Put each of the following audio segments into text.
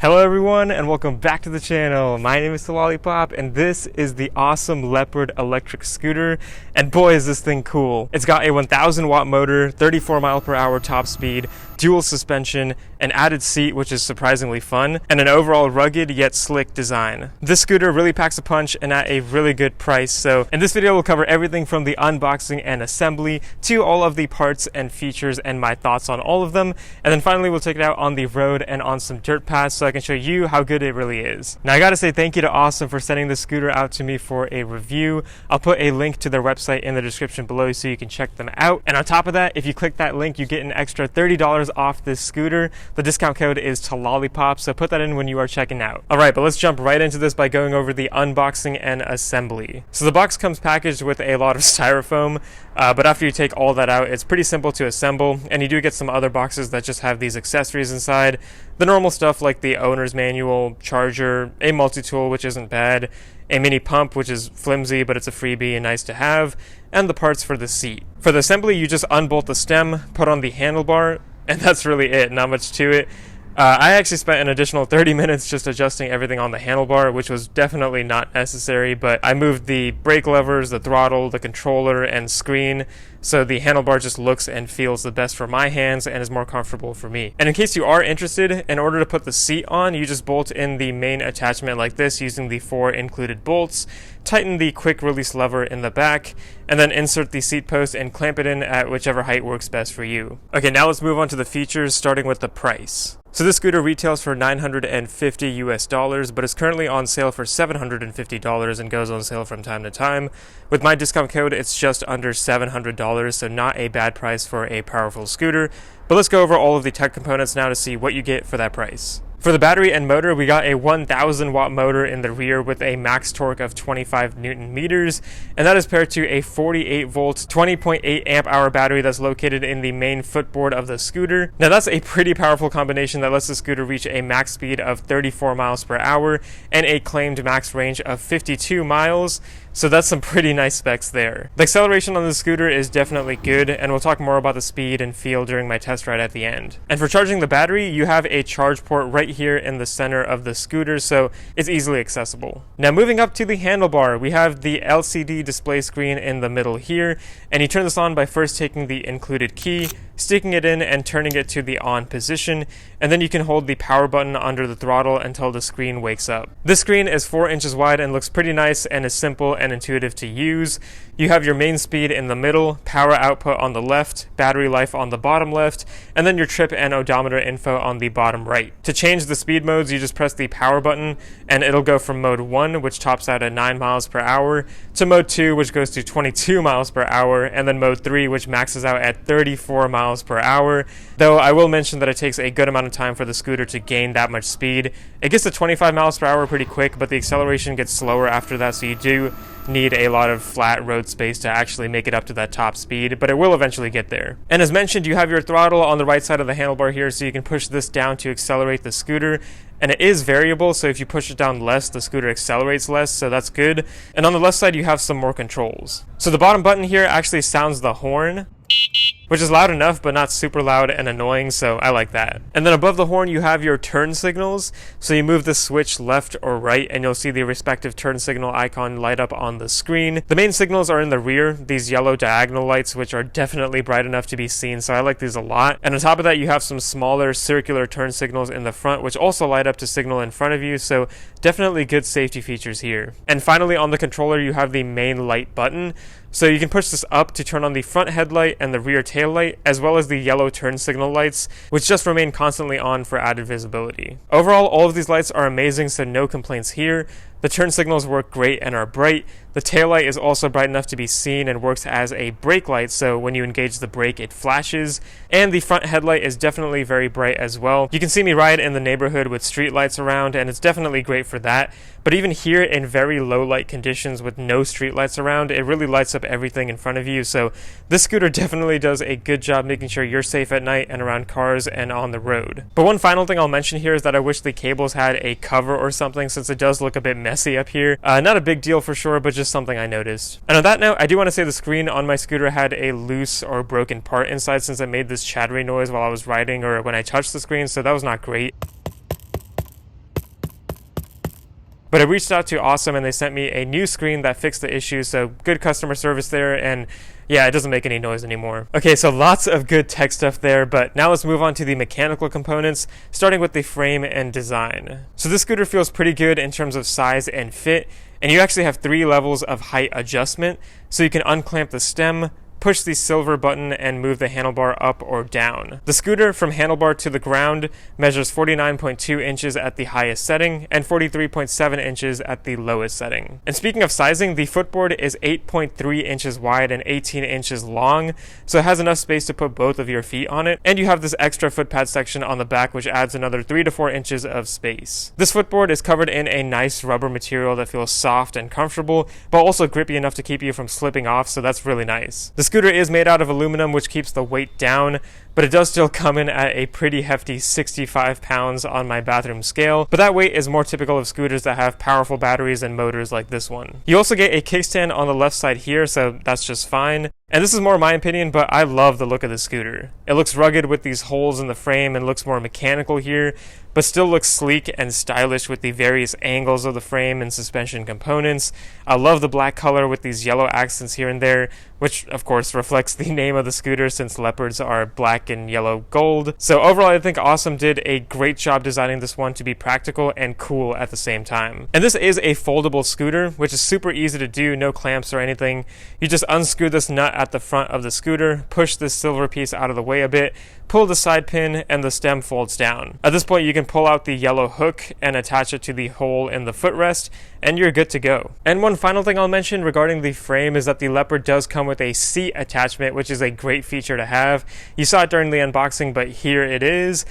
Hello everyone and welcome back to the channel. My name is the Lollipop and this is the Ausom Leopard electric scooter, and boy is this thing cool. It's got a 1000 watt motor, 34 mile per hour top speed, dual suspension, an added seat which is surprisingly fun, and an overall rugged yet slick design. This scooter really packs a punch and at a really good price, so in this video we'll cover everything from the unboxing and assembly to all of the parts and features and my thoughts on all of them, and then finally we'll take it out on the road and on some dirt paths so I can show you how good it really is. Now I gotta say thank you to Ausom for sending this scooter out to me for a review. I'll put a link to their website in the description below so you can check them out, and on top of that, if you click that link you get an extra $30 off this scooter. The discount code is TOLOLLIPOP, so put that in when you are checking out. Alright, but let's jump right into this by going over the unboxing and assembly. So the box comes packaged with a lot of styrofoam, but after you take all that out, it's pretty simple to assemble, and you do get some other boxes that just have these accessories inside. The normal stuff like the owner's manual, charger, a multi-tool which isn't bad, a mini pump which is flimsy but it's a freebie and nice to have, and the parts for the seat. For the assembly, you just unbolt the stem, put on the handlebar, and that's really it, not much to it. I actually spent an additional 30 minutes just adjusting everything on the handlebar, which was definitely not necessary, but I moved the brake levers, the throttle, the controller, and screen, so the handlebar just looks and feels the best for my hands and is more comfortable for me. And in case you are interested, in order to put the seat on, you just bolt in the main attachment like this using the 4 included bolts, tighten the quick release lever in the back, and then insert the seat post and clamp it in at whichever height works best for you. Okay, now let's move on to the features, starting with the price. So this scooter retails for $950 US, but is currently on sale for $750 and goes on sale from time to time. With my discount code, it's just under $700, so not a bad price for a powerful scooter. But let's go over all of the tech components now to see what you get for that price. For the battery and motor, we got a 1000 watt motor in the rear with a max torque of 25 Newton meters, and that is paired to a 48 volt, 20.8 amp hour battery that's located in the main footboard of the scooter. Now that's a pretty powerful combination that lets the scooter reach a max speed of 34 miles per hour and a claimed max range of 52 miles. So that's some pretty nice specs there. The acceleration on the scooter is definitely good, and we'll talk more about the speed and feel during my test ride at the end. And for charging the battery, you have a charge port right here in the center of the scooter, so it's easily accessible. Now moving up to the handlebar, we have the LCD display screen in the middle here, and you turn this on by first taking the included key, sticking it in and turning it to the on position, and then you can hold the power button under the throttle until the screen wakes up. This screen is 4 inches wide and looks pretty nice and is simple and intuitive to use. You have your main speed in the middle, power output on the left, battery life on the bottom left, and then your trip and odometer info on the bottom right. To change the speed modes, you just press the power button and it'll go from mode 1, which tops out at 9 miles per hour, to mode 2, which goes to 22 miles per hour, and then mode 3, which maxes out at 34 miles per hour. Though I will mention that it takes a good amount of time for the scooter to gain that much speed. It gets to 25 miles per hour pretty quick, but the acceleration gets slower after that, so you do need a lot of flat road space to actually make it up to that top speed, but it will eventually get there. And as mentioned, you have your throttle on the right side of the handlebar here, so you can push this down to accelerate the scooter. And it is variable, so if you push it down less, the scooter accelerates less, so that's good. And on the left side, you have some more controls. So the bottom button here actually sounds the horn, which is loud enough but not super loud and annoying, so I like that. And then above the horn you have your turn signals, so you move the switch left or right and you'll see the respective turn signal icon light up on the screen. The main signals are in the rear, these yellow diagonal lights, which are definitely bright enough to be seen, so I like these a lot. And on top of that you have some smaller circular turn signals in the front, which also light up to signal in front of you, so definitely good safety features here. And finally on the controller you have the main light button, so you can push this up to turn on the front headlight and the rear tail light, as well as the yellow turn signal lights, which just remain constantly on for added visibility. Overall, all of these lights are amazing, so no complaints here. The turn signals work great and are bright. The taillight is also bright enough to be seen and works as a brake light, so when you engage the brake it flashes. And the front headlight is definitely very bright as well. You can see me ride in the neighborhood with street lights around, and it's definitely great for that. But even here in very low light conditions with no street lights around, it really lights up everything in front of you, so this scooter definitely does a good job making sure you're safe at night and around cars and on the road. But one final thing I'll mention here is that I wish the cables had a cover or something, since it does look a bit messy up here. Not a big deal for sure, but just something I noticed. And on that note, I do want to say the screen on my scooter had a loose or broken part inside, since it made this chattery noise while I was riding or when I touched the screen, so that was not great. But I reached out to Ausom and they sent me a new screen that fixed the issue, so good customer service there, and yeah, it doesn't make any noise anymore. Okay, so lots of good tech stuff there, but now let's move on to the mechanical components, starting with the frame and design. So this scooter feels pretty good in terms of size and fit, and you actually have 3 levels of height adjustment, so you can unclamp the stem, push the silver button, and move the handlebar up or down. The scooter from handlebar to the ground measures 49.2 inches at the highest setting and 43.7 inches at the lowest setting. And speaking of sizing, the footboard is 8.3 inches wide and 18 inches long, so it has enough space to put both of your feet on it, and you have this extra footpad section on the back which adds another 3 to 4 inches of space. This footboard is covered in a nice rubber material that feels soft and comfortable, but also grippy enough to keep you from slipping off, so that's really nice. The scooter is made out of aluminum, which keeps the weight down, but it does still come in at a pretty hefty 65 pounds on my bathroom scale, but that weight is more typical of scooters that have powerful batteries and motors like this one. You also get a kickstand on the left side here, so that's just fine. And this is more my opinion, but I love the look of the scooter. It looks rugged with these holes in the frame and looks more mechanical here, but still looks sleek and stylish with the various angles of the frame and suspension components. I love the black color with these yellow accents here and there, which of course reflects the name of the scooter since Leopards are black and yellow gold. So overall, I think Ausom did a great job designing this one to be practical and cool at the same time. And this is a foldable scooter, which is super easy to do, no clamps or anything. You just unscrew this nut at the front of the scooter, push this silver piece out of the way a bit, pull the side pin, and the stem folds down. At this point, you can pull out the yellow hook and attach it to the hole in the footrest, and you're good to go. And one final thing I'll mention regarding the frame is that the Leopard does come with a seat attachment, which is a great feature to have. You saw it during the unboxing, but here it is.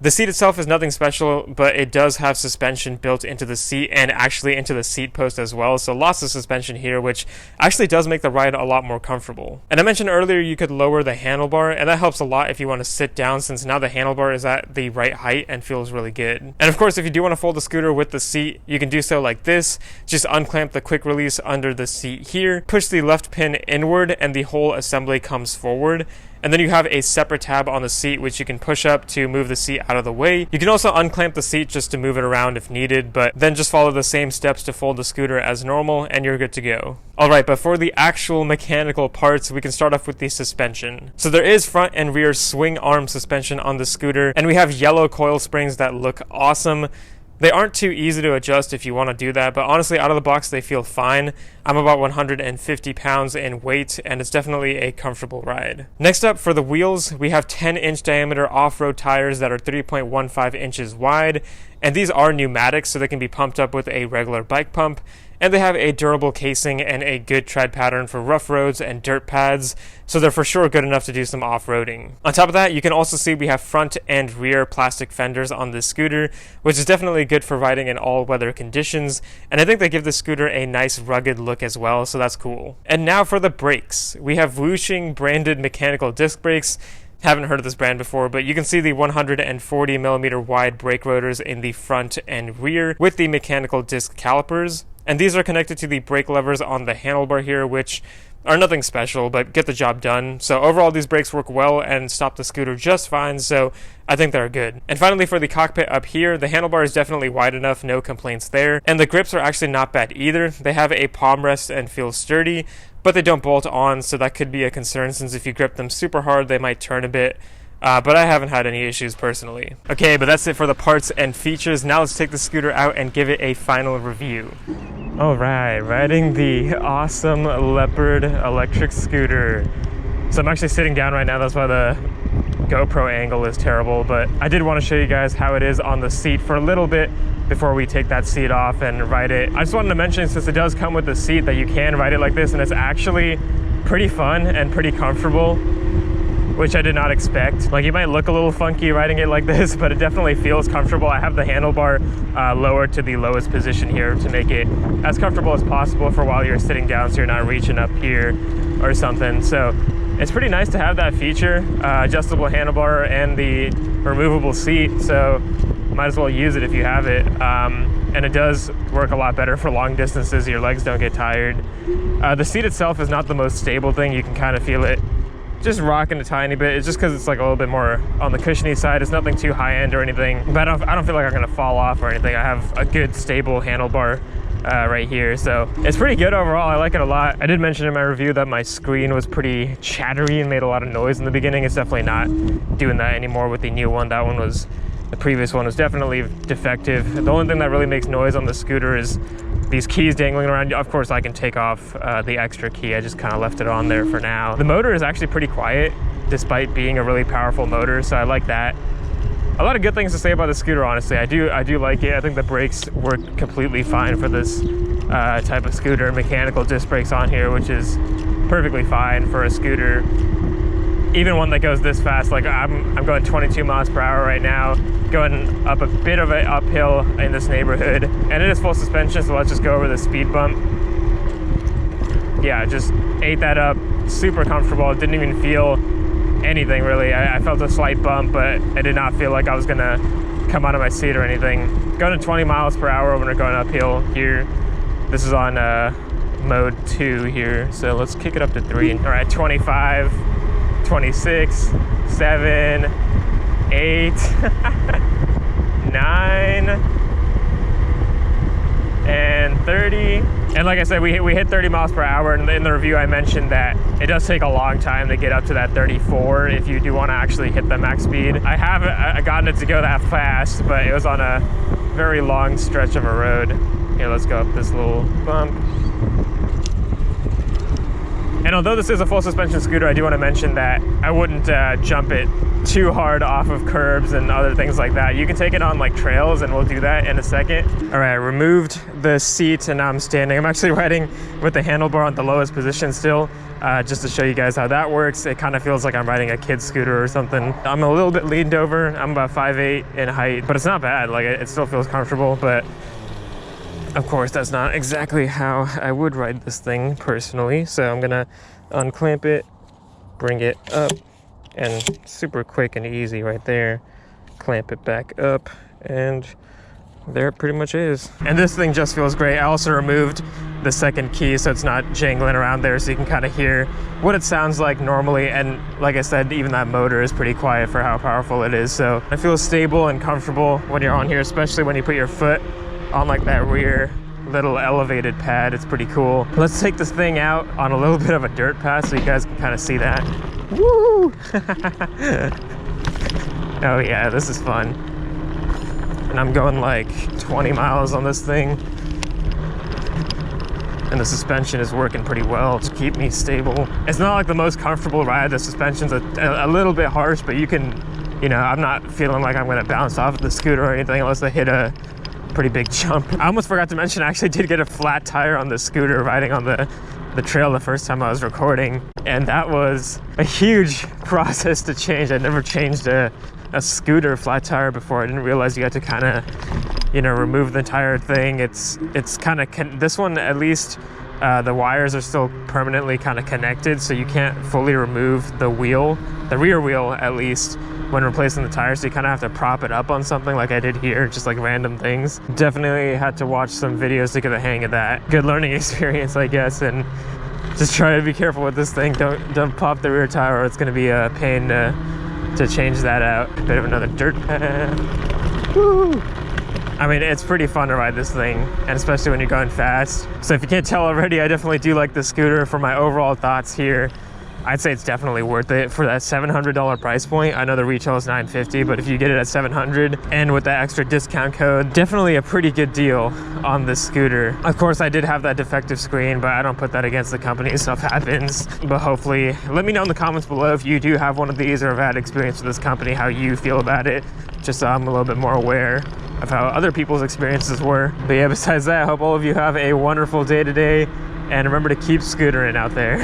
The seat itself is nothing special, but it does have suspension built into the seat and actually into the seat post as well, so lots of suspension here, which actually does make the ride a lot more comfortable. And I mentioned earlier you could lower the handlebar, and that helps a lot if you want to sit down, since now the handlebar is at the right height and feels really good. And of course, if you do want to fold the scooter with the seat, you can do so like this. Just unclamp the quick release under the seat here, push the left pin inward, and the whole assembly comes forward. And then you have a separate tab on the seat which you can push up to move the seat out of the way. You can also unclamp the seat just to move it around if needed, but then just follow the same steps to fold the scooter as normal and you're good to go. Alright, but for the actual mechanical parts, we can start off with the suspension. So there is front and rear swing arm suspension on the scooter, and we have yellow coil springs that look awesome. They aren't too easy to adjust if you want to do that, but honestly, out of the box, they feel fine. I'm about 150 pounds in weight, and it's definitely a comfortable ride. Next up, for the wheels, we have 10-inch diameter off-road tires that are 3.15 inches wide, and these are pneumatic, so they can be pumped up with a regular bike pump. And they have a durable casing and a good tread pattern for rough roads and dirt pads, so they're for sure good enough to do some off-roading. On top of that, you can also see we have front and rear plastic fenders on this scooter, which is definitely good for riding in all weather conditions, and I think they give the scooter a nice rugged look as well, so that's cool. And now for the brakes. We have Whooshing branded mechanical disc brakes. Haven't heard of this brand before, but you can see the 140mm wide brake rotors in the front and rear with the mechanical disc calipers. And these are connected to the brake levers on the handlebar here, which are nothing special, but get the job done. So overall, these brakes work well and stop the scooter just fine, so I think they're good. And finally, for the cockpit up here, the handlebar is definitely wide enough, no complaints there. And the grips are actually not bad either. They have a palm rest and feel sturdy, but they don't bolt on, so that could be a concern, since if you grip them super hard, they might turn a bit. But I haven't had any issues personally. Okay, but that's it for the parts and features. Now let's take the scooter out and give it a final review. Alright, riding the Ausom Leopard electric scooter. So I'm actually sitting down right now, that's why the GoPro angle is terrible, but I did want to show you guys how it is on the seat for a little bit before we take that seat off and ride it. I just wanted to mention, since it does come with the seat, that you can ride it like this, and it's actually pretty fun and pretty comfortable, which I did not expect. Like, you might look a little funky riding it like this, but it definitely feels comfortable. I have the handlebar lowered to the lowest position here to make it as comfortable as possible for while you're sitting down, so you're not reaching up here or something. So it's pretty nice to have that feature, adjustable handlebar and the removable seat, so might as well use it if you have it. And it does work a lot better for long distances. Your legs don't get tired. The seat itself is not the most stable thing. You can kind of feel it just rocking a tiny bit. It's just because it's like a little bit more on the cushiony side. It's nothing too high end or anything, but I don't feel like I'm gonna fall off or anything. I have a good stable handlebar right here, so it's pretty good overall. I like it a lot. I did mention in my review that my screen was pretty chattery and made a lot of noise in the beginning. It's definitely not doing that anymore with the new one. That one was, the previous one was definitely defective. The only thing that really makes noise on the scooter is these keys dangling around. Of course, I can take off the extra key. I just kind of left it on there for now. The motor is actually pretty quiet despite being a really powerful motor, so I like that. A lot of good things to say about the scooter, honestly. I do like it. I think the brakes work completely fine for this type of scooter. Mechanical disc brakes on here, which is perfectly fine for a scooter. Even one that goes this fast, like I'm going 22 miles per hour right now, going up a bit of an uphill in this neighborhood, and it is full suspension, so let's just go over the speed bump. Yeah, just ate that up, super comfortable. It didn't even feel anything really. I felt a slight bump, but I did not feel like I was gonna come out of my seat or anything. Going to 20 miles per hour when we're going uphill here. This is on mode 2 here, so let's kick it up to 3. All right, 25, 26, 7, 8, 9, and 30. And like I said, we hit 30 miles per hour, and in the review I mentioned that it does take a long time to get up to that 34 if you do want to actually hit the max speed. I haven't gotten it to go that fast, but it was on a very long stretch of a road. Here, let's go up this little bump. And although this is a full suspension scooter, I do want to mention that I wouldn't jump it too hard off of curbs and other things like that. You can take it on like trails, and we'll do that in a second. All right, I removed the seat and now I'm standing. I'm actually riding with the handlebar on the lowest position still, just to show you guys how that works. It kind of feels like I'm riding a kid's scooter or something. I'm a little bit leaned over. I'm about 5'8" in height, but it's not bad. Like it still feels comfortable, but of course, that's not exactly how I would ride this thing personally. So I'm gonna unclamp it, bring it up, and super quick and easy right there. Clamp it back up, and there it pretty much is. And this thing just feels great. I also removed the second key so it's not jangling around there, so you can kind of hear what it sounds like normally. And like I said, even that motor is pretty quiet for how powerful it is. So it feels stable and comfortable when you're on here, especially when you put your foot on like that rear little elevated pad. It's pretty cool. Let's take this thing out on a little bit of a dirt path so you guys can kind of see that. Woo! Oh yeah, this is fun. And I'm going like 20 miles on this thing. And the suspension is working pretty well to keep me stable. It's not like the most comfortable ride. The suspension's a little bit harsh, but you can, you know, I'm not feeling like I'm gonna bounce off of the scooter or anything unless I hit a pretty big jump. I almost forgot to mention I actually did get a flat tire on the scooter riding on the trail the first time I was recording, and that was a huge process to change. I'd never changed a scooter flat tire before. I didn't realize you had to kind of, you know, remove the entire thing. It's kind of, this one at least, the wires are still permanently kind of connected, so you can't fully remove the wheel, the rear wheel at least, when replacing the tires. So you kind of have to prop it up on something like I did here, just like random things. Definitely had to watch some videos to get the hang of that. Good learning experience, I guess, and just try to be careful with this thing. Don't pop the rear tire, or it's going to be a pain to change that out. A bit of another dirt path. Woo! I mean, it's pretty fun to ride this thing, and especially when you're going fast. So if you can't tell already, I definitely do like the scooter. For my overall thoughts here, I'd say it's definitely worth it for that $700 price point. I know the retail is $950, but if you get it at $700 and with that extra discount code, definitely a pretty good deal on this scooter. Of course, I did have that defective screen, but I don't put that against the company. Stuff happens. But hopefully, let me know in the comments below if you do have one of these or have had experience with this company, how you feel about it, just so I'm a little bit more aware of how other people's experiences were. But yeah, besides that, I hope all of you have a wonderful day today, and remember to keep scootering out there.